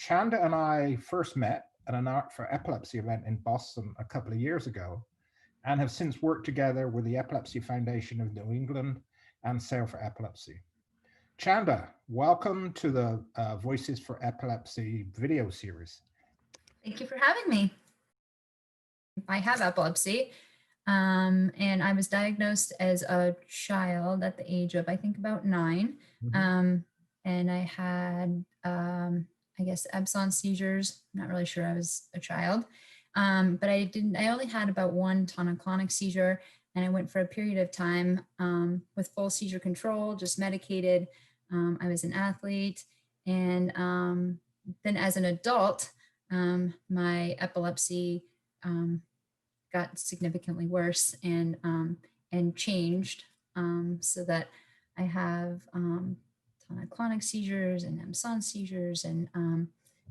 Chanda and I first met at an Art for Epilepsy event in Boston a couple of years ago, and have since worked together with the Epilepsy Foundation of New England and Sail for Epilepsy. Chanda, welcome to the Voices for Epilepsy video series. Thank you for having me. I have epilepsy, and I was diagnosed as a child at the age of, I think, about 9. And I had, I guess, absence seizures. I'm not really sure, I was a child. But I only had about 1 tonic-clonic seizure, and I went for a period of time with full seizure control, just medicated. I was an athlete. And then as an adult, my epilepsy got significantly worse and changed, so that I have tonic-clonic seizures and absence seizures, and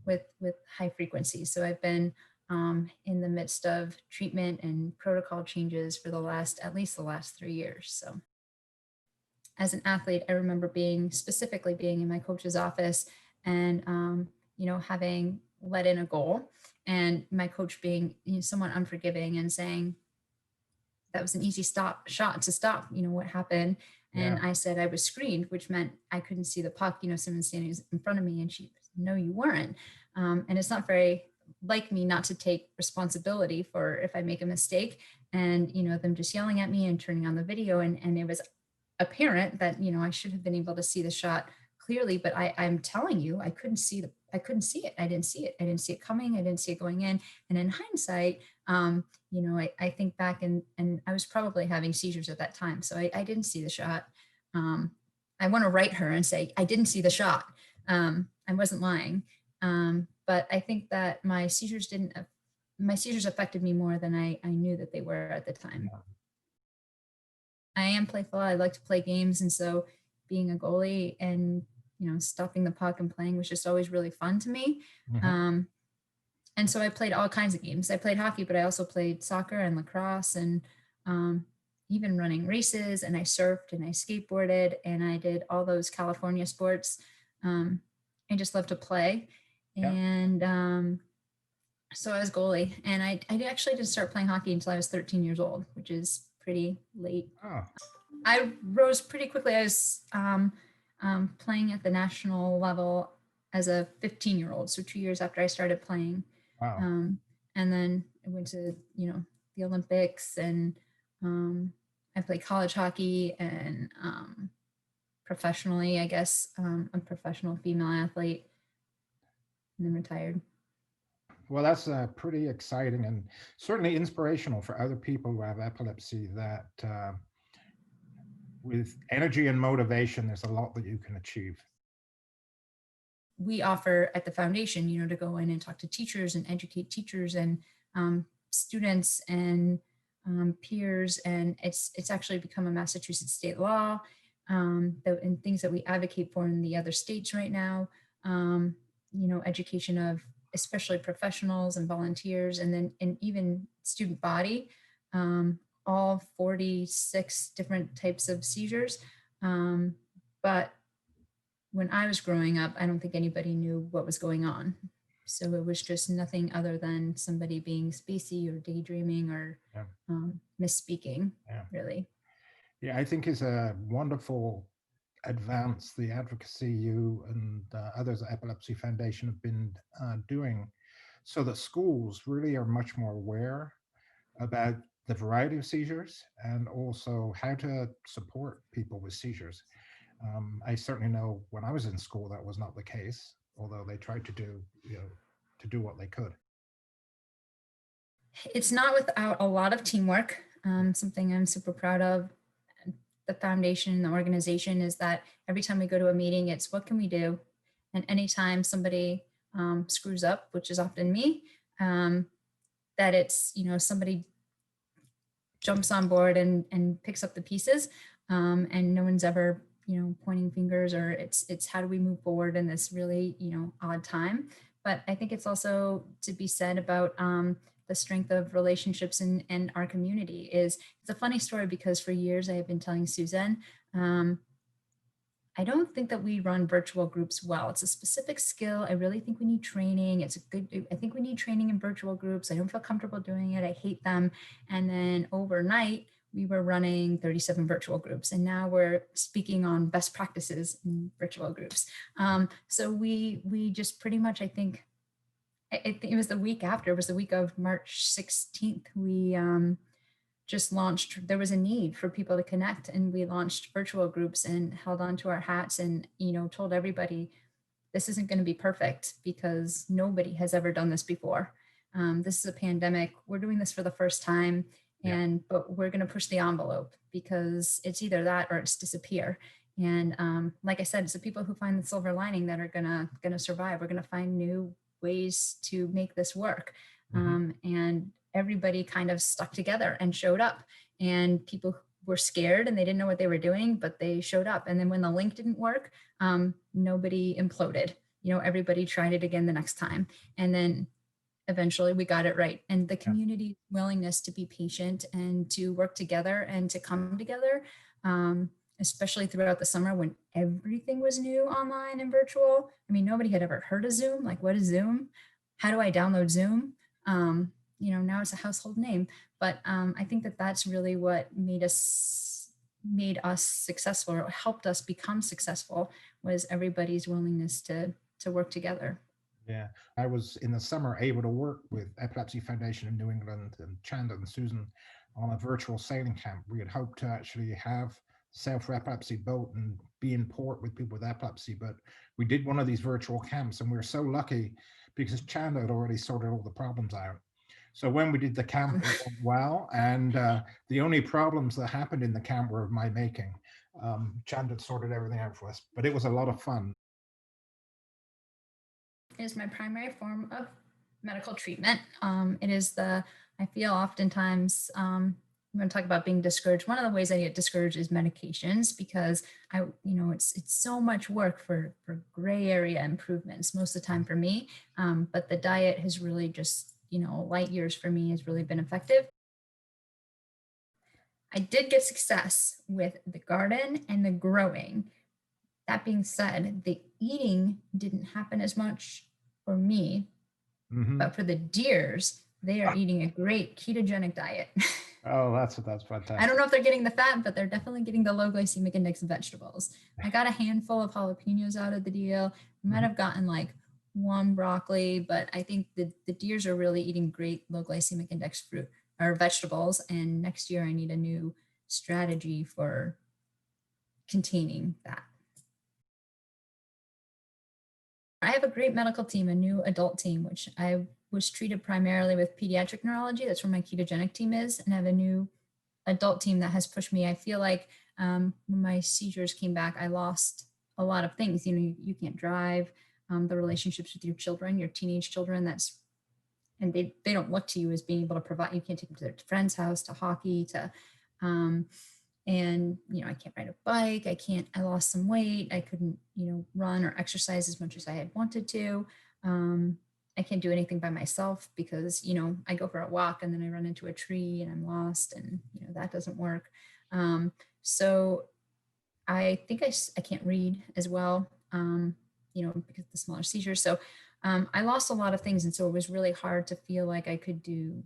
with high frequency. So I've been in the midst of treatment and protocol changes for at least the last 3 years. So as an athlete, I remember specifically being in my coach's office and, having let in a goal, and my coach being somewhat unforgiving and saying that was an easy shot to stop, what happened. And I said I was screened, which meant I couldn't see the puck, someone standing in front of me, and she said, no, you weren't. And it's not very like me not to take responsibility for if I make a mistake, and, them just yelling at me and turning on the video. And it was apparent that, I should have been able to see the shot clearly, but I'm telling you, I couldn't see it. I didn't see it. I didn't see it coming. I didn't see it going in. And in hindsight, I think back, and I was probably having seizures at that time. So I didn't see the shot. I want to write her and say, I didn't see the shot. I wasn't lying. But I think that my seizures affected me more than I knew that they were at the time. I am playful. I like to play games. And so being a goalie and, stopping the puck and playing was just always really fun to me. And so I played all kinds of games. I played hockey, but I also played soccer and lacrosse, and even running races, and I surfed and I skateboarded, and I did all those California sports. I just love to play. And so I was goalie, and I actually didn't start playing hockey until I was 13 years old, which is pretty late. I rose pretty quickly. I was playing at the national level as a 15-year-old, so 2 years after I started playing. And then I went to, the Olympics, and I played college hockey, and professionally, I guess, a professional female athlete, and then retired. Well, that's pretty exciting and certainly inspirational for other people who have epilepsy, that with energy and motivation, there's a lot that you can achieve. We offer at the foundation, to go in and talk to teachers and educate teachers and students and peers. And it's actually become a Massachusetts state law, and things that we advocate for in the other states right now. Education of especially professionals and volunteers, and even student body, all 46 different types of seizures. But when I was growing up, I don't think anybody knew what was going on. So it was just nothing other than somebody being spacey or daydreaming or misspeaking, really. Yeah, I think is a wonderful advance the advocacy you and others at Epilepsy Foundation have been doing, so that schools really are much more aware about the variety of seizures and also how to support people with seizures. I certainly know when I was in school that was not the case, although they tried to do what they could. It's not without a lot of teamwork. Something I'm super proud of the foundation, the organization, is that every time we go to a meeting, it's what can we do? And anytime somebody screws up, which is often me, that it's, somebody jumps on board and picks up the pieces, and no one's ever, pointing fingers, or it's how do we move forward in this really, odd time. But I think it's also to be said about the strength of relationships in our community. It's a funny story, because for years I have been telling Susan, I I don't think that we run virtual groups well. It's a specific skill. I really think we need training. I think we need training in virtual groups. I don't feel comfortable doing it. I hate them. And then overnight, we were running 37 virtual groups, and now we're speaking on best practices in virtual groups. So we just pretty much, I think it was the week after, it was the week of March 16th, we just launched, there was a need for people to connect, and we launched virtual groups and held on to our hats and, told everybody this isn't going to be perfect because nobody has ever done this before. This is a pandemic. We're doing this for the first time, but we're going to push the envelope because it's either that or it's disappear. And like I said, it's the people who find the silver lining that are gonna survive. We're gonna find new ways to make this work. And everybody kind of stuck together and showed up, and people were scared and they didn't know what they were doing, but they showed up. And then when the link didn't work, nobody imploded. Everybody tried it again the next time. And then eventually we got it right. And the community's willingness to be patient and to work together and to come together, especially throughout the summer when everything was new online and virtual. I mean, nobody had ever heard of Zoom. Like, what is Zoom? How do I download Zoom? Now it's a household name. But I think that that's really what made us successful, or helped us become successful, was everybody's willingness to work together. Yeah, I was in the summer able to work with Epilepsy Foundation of New England and Chanda and Susan on a virtual sailing camp. We had hoped to actually have sail for epilepsy boat and be in port with people with epilepsy, but we did one of these virtual camps, and we were so lucky because Chanda had already sorted all the problems out. So when we did the camp, it went well, and the only problems that happened in the camp were of my making. Chanda had sorted everything out for us, but it was a lot of fun. Is my primary form of medical treatment. It is I feel oftentimes, I'm going to talk about being discouraged. One of the ways I get discouraged is medications, because it's so much work for gray area improvements most of the time for me. But the diet has really just, light years for me, has really been effective. I did get success with the garden and the growing. That being said, the eating didn't happen as much for me, but for the deers, they are eating a great ketogenic diet. Oh, that's fantastic. I don't know if they're getting the fat, but they're definitely getting the low glycemic index of vegetables. I got a handful of jalapenos out of the deal. I might have gotten like one broccoli, but I think the deers are really eating great low glycemic index fruit or vegetables. And next year I need a new strategy for containing that. I have a great medical team, a new adult team, which I was treated primarily with pediatric neurology. That's where my ketogenic team is. And I have a new adult team that has pushed me. I feel like when my seizures came back, I lost a lot of things. You can't drive, the relationships with your children, your teenage children, and they don't look to you as being able to provide. You can't take them to their friend's house, to hockey, to, and, I can't ride a bike. I lost some weight. I couldn't, run or exercise as much as I had wanted to. I can't do anything by myself because, I go for a walk and then I run into a tree and I'm lost, and, that doesn't work. So I think I can't read as well, because of the smaller seizures. So I lost a lot of things. And so it was really hard to feel like I could do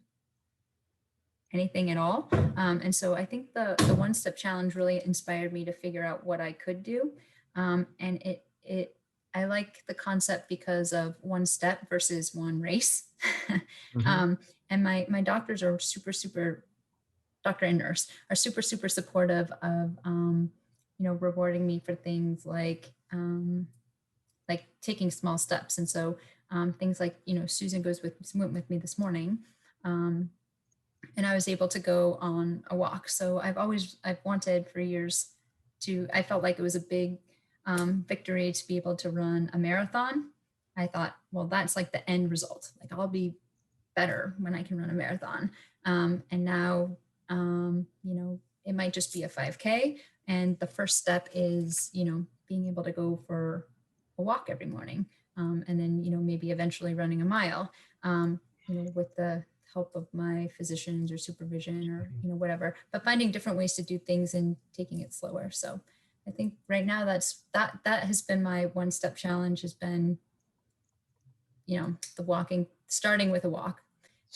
anything at all. And so I think the one step challenge really inspired me to figure out what I could do. And I like the concept because of one step versus one race. And my doctors are super, doctor and nurse are super supportive of, rewarding me for things like taking small steps. And so things like, Susan went with me this morning. And I was able to go on a walk. So I've wanted for years I felt like it was a big victory to be able to run a marathon. I thought, well, that's like the end result. Like, I'll be better when I can run a marathon. And now, it might just be a 5K. And the first step is, being able to go for a walk every morning. And then, maybe eventually running a mile, with the help of my physicians or supervision or, whatever, but finding different ways to do things and taking it slower. So I think right now that has been my one step challenge, has been, the walking, starting with a walk,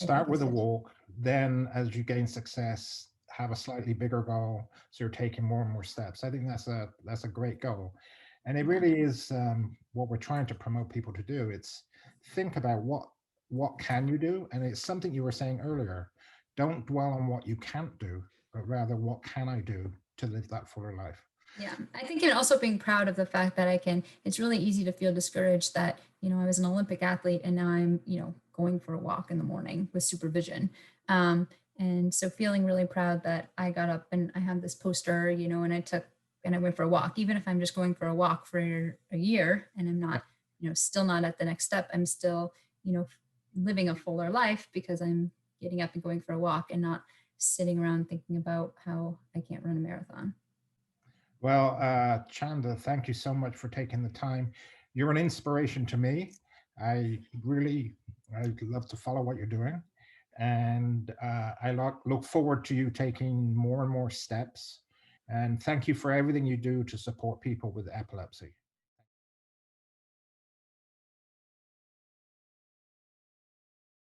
I Start think with is a it. walk, then as you gain success, have a slightly bigger goal, so you're taking more and more steps. I think that's a great goal, and it Yeah. really is what we're trying to promote people to do. It's think about what can you do, and it's something you were saying earlier. Don't dwell on what you can't do, but rather what can I do to live that fuller life. Yeah, I think, and also being proud of the fact that it's really easy to feel discouraged that, I was an Olympic athlete and now I'm, going for a walk in the morning with supervision. Um, and so feeling really proud that I got up and I had this poster, and I went for a walk, even if I'm just going for a walk for a year and I'm not, still not at the next step. I'm still, living a fuller life because I'm getting up and going for a walk and not sitting around thinking about how I can't run a marathon. Well, Chanda, thank you so much for taking the time. You're an inspiration to me. I really, I love to follow what you're doing, and I look forward to you taking more and more steps. And thank you for everything you do to support people with epilepsy.